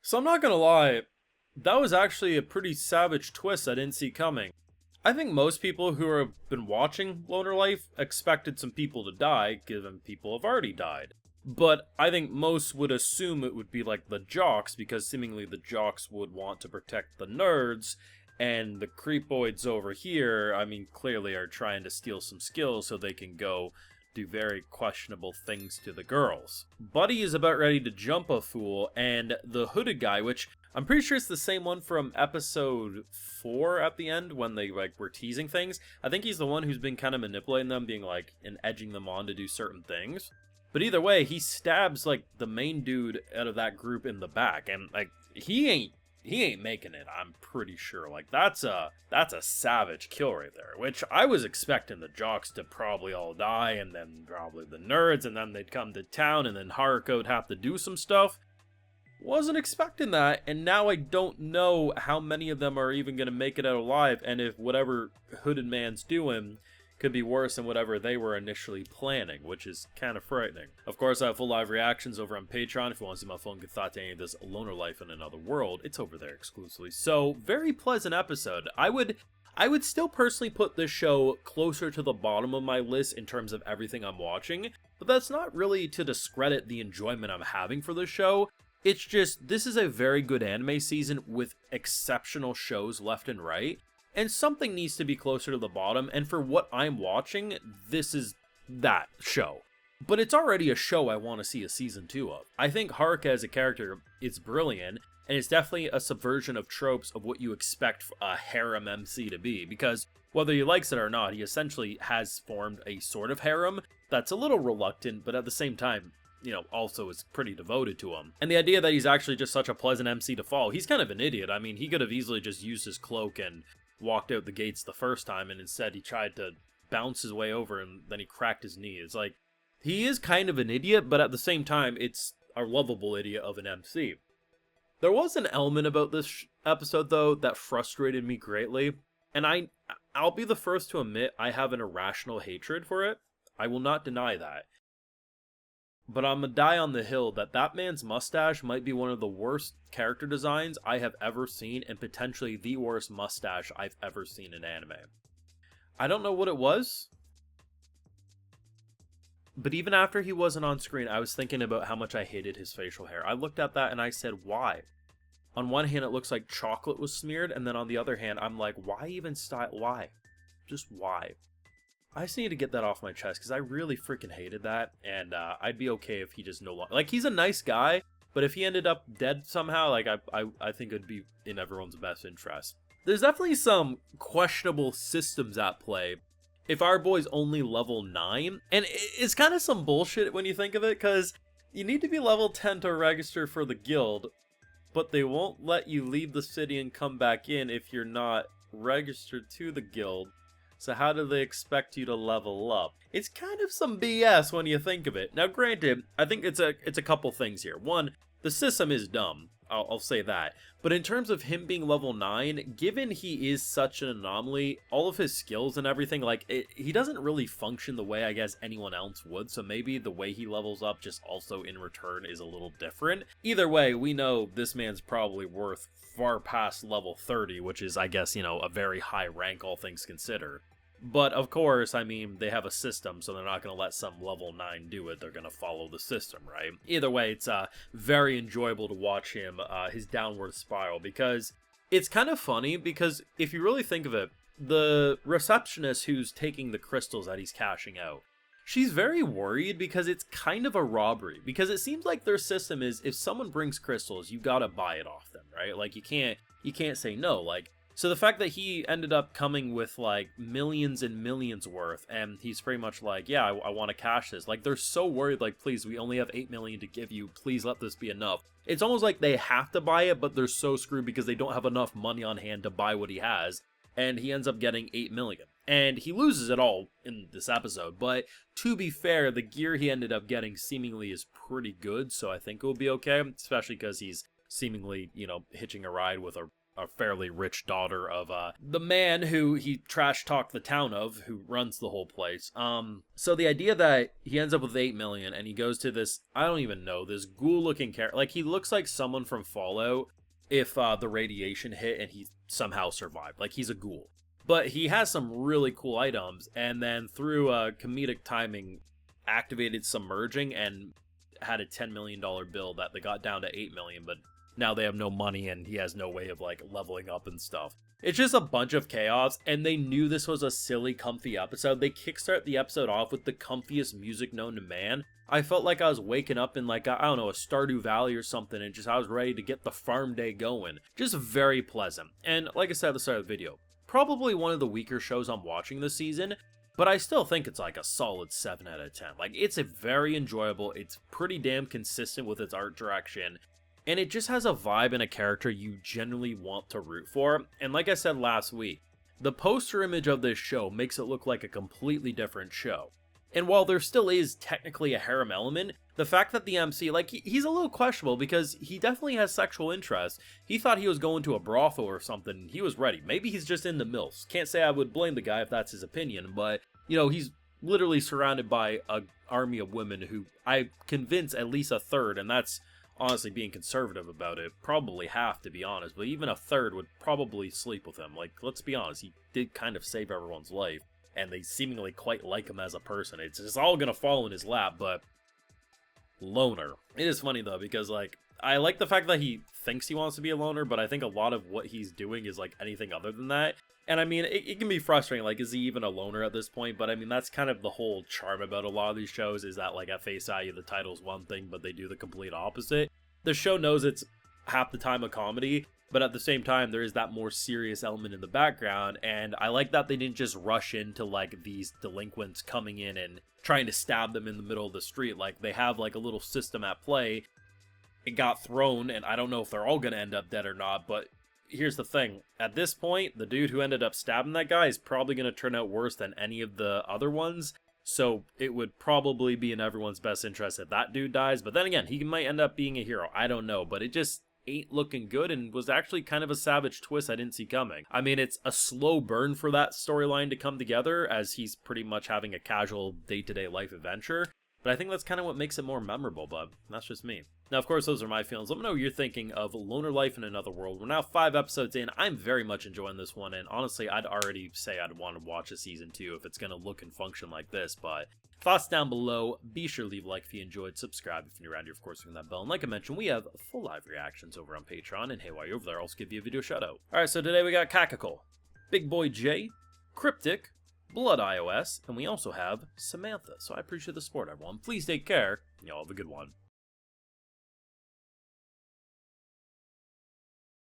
So I'm not gonna lie, that was actually a pretty savage twist I didn't see coming. I think most people who have been watching Loner Life expected some people to die, given people have already died. But I think most would assume it would be like the jocks, because seemingly the jocks would want to protect the nerds, and the creepoids over here, I mean, clearly are trying to steal some skills so they can go do very questionable things to the girls. Buddy is about ready to jump a fool, and the hooded guy, which I'm pretty sure it's the same one from episode 4 at the end when they like were teasing things. I think he's the one who's been kind of manipulating them, being like, and edging them on to do certain things. But either way, he stabs like the main dude out of that group in the back, and like he ain't making it, I'm pretty sure. Like that's a savage kill right there, which I was expecting the jocks to probably all die, and then probably the nerds, and then they'd come to town, and then Haruka would have to do some stuff. Wasn't expecting that, and now I don't know how many of them are even going to make it out alive, and if whatever Hooded Man's doing could be worse than whatever they were initially planning, which is kind of frightening. Of course, I have full live reactions over on Patreon. If you want to see my full good thought to any of this Loner Life in Another World, it's over there exclusively. So, very pleasant episode. I would still personally put this show closer to the bottom of my list in terms of everything I'm watching, but that's not really to discredit the enjoyment I'm having for this show. It's just, this is a very good anime season with exceptional shows left and right, and something needs to be closer to the bottom, and for what I'm watching, this is that show. But it's already a show I want to see a season 2 of. I think Haruka as a character is brilliant, and it's definitely a subversion of tropes of what you expect a harem MC to be, because whether he likes it or not, he essentially has formed a sort of harem that's a little reluctant, but at the same time, you know, also is pretty devoted to him. And the idea that he's actually just such a pleasant MC to follow, he's kind of an idiot. I mean, he could have easily just used his cloak and walked out the gates the first time, and instead he tried to bounce his way over, and then he cracked his knee. It's like, he is kind of an idiot, but at the same time, it's a lovable idiot of an MC. There was an element about this episode, though, that frustrated me greatly, and I'll be the first to admit I have an irrational hatred for it. I will not deny that. But I'm gonna die on the hill that that man's mustache might be one of the worst character designs I have ever seen, and potentially the worst mustache I've ever seen in anime. I don't know what it was, but even after he wasn't on screen, I was thinking about how much I hated his facial hair. I looked at that and I said, why? On one hand, it looks like chocolate was smeared, and then on the other hand, I'm like, why even style? Why? Just why? I just need to get that off my chest, because I really freaking hated that, and I'd be okay if he just no longer... Like, he's a nice guy, but if he ended up dead somehow, like, I think it'd be in everyone's best interest. There's definitely some questionable systems at play if our boy's only level 9, and it's kind of some bullshit when you think of it, because you need to be level 10 to register for the guild, but they won't let you leave the city and come back in if you're not registered to the guild. So how do they expect you to level up? It's kind of some BS when you think of it. Now granted, I think it's a couple things here. One, the system is dumb. I'll say that. But in terms of him being level 9, given he is such an anomaly, all of his skills and everything, like, he doesn't really function the way I guess anyone else would, so maybe the way he levels up just also in return is a little different. Either way, we know this man's probably worth far past level 30, which is, I guess, you know, a very high rank, all things considered. But, of course, I mean, they have a system, so they're not going to let some level 9 do it. They're going to follow the system, right? Either way, it's very enjoyable to watch him, his downward spiral, because it's kind of funny, because if you really think of it, the receptionist who's taking the crystals that he's cashing out, she's very worried because it's kind of a robbery, because it seems like their system is, if someone brings crystals, you gotta buy it off them, right? Like, you can't say no, like... So the fact that he ended up coming with, like, millions and millions worth, and he's pretty much like, yeah, I want to cash this. Like, they're so worried, like, please, we only have 8 million to give you. Please let this be enough. It's almost like they have to buy it, but they're so screwed because they don't have enough money on hand to buy what he has. And he ends up getting 8 million. And he loses it all in this episode. But to be fair, the gear he ended up getting seemingly is pretty good, so I think it will be okay. Especially because he's seemingly, you know, hitching a ride with a a fairly rich daughter of the man who he trash talked the town of, who runs the whole place. So the idea that he ends up with 8 million and he goes to this, I don't even know, this ghoul looking character, like he looks like someone from Fallout if the radiation hit and he somehow survived. Like he's a ghoul. But he has some really cool items, and then through comedic timing activated submerging and had a $10 million bill that they got down to 8 million, but now they have no money and he has no way of like leveling up and stuff. It's just a bunch of chaos, and they knew this was a silly, comfy episode. They kickstart the episode off with the comfiest music known to man. I felt like I was waking up in like, I don't know, a Stardew Valley or something, and just I was ready to get the farm day going. Just very pleasant. And like I said at the start of the video, probably one of the weaker shows I'm watching this season, but I still think it's like a solid 7 out of 10. Like, it's a very enjoyable, it's pretty damn consistent with its art direction, and it just has a vibe and a character you genuinely want to root for. And like I said last week, the poster image of this show makes it look like a completely different show. And while there still is technically a harem element, the fact that the MC, like, he's a little questionable because he definitely has sexual interest. He thought he was going to a brothel or something. He was ready. Maybe he's just into MILFs. Can't say I would blame the guy if that's his opinion, but, you know, he's literally surrounded by an army of women who I convince at least a third, and that's honestly being conservative about it, probably half to be honest, but even a third would probably sleep with him. Like, let's be honest, he did kind of save everyone's life, and they seemingly quite like him as a person. It's just all gonna fall in his lap, but loner. It is funny though, because like, I like the fact that he thinks he wants to be a loner, but I think a lot of what he's doing is like anything other than that. And I mean, it can be frustrating, like, is he even a loner at this point? But I mean, that's kind of the whole charm about a lot of these shows, is that like at face value the title's one thing, but they do the complete opposite. The show knows it's half the time a comedy, but at the same time there is that more serious element in the background, and I like that they didn't just rush into like these delinquents coming in and trying to stab them in the middle of the street. Like, they have like a little system at play. It got thrown, and I don't know if they're all gonna end up dead or not, but here's the thing. At this point, the dude who ended up stabbing that guy is probably gonna turn out worse than any of the other ones, so it would probably be in everyone's best interest if that dude dies. But then again, he might end up being a hero. I don't know, but it just ain't looking good, and was actually kind of a savage twist I didn't see coming. I mean, it's a slow burn for that storyline to come together, as he's pretty much having a casual day-to-day life adventure, but I think that's kind of what makes it more memorable, but that's just me. Now, of course, those are my feelings. Let me know what you're thinking of Loner Life in Another World. We're now 5 episodes in. I'm very much enjoying this one, and honestly, I'd already say I'd want to watch a season 2 if it's going to look and function like this, but thoughts down below. Be sure to leave a like if you enjoyed, subscribe if you're new around here, of course, ring that bell, and like I mentioned, we have full live reactions over on Patreon, and hey, while you're over there, I'll also give you a video shout out. Alright, so today we got Kakakul, Big Boy J, Cryptic, Blood iOS, and we also have Samantha, so I appreciate the support, everyone. Please take care, and y'all have a good one.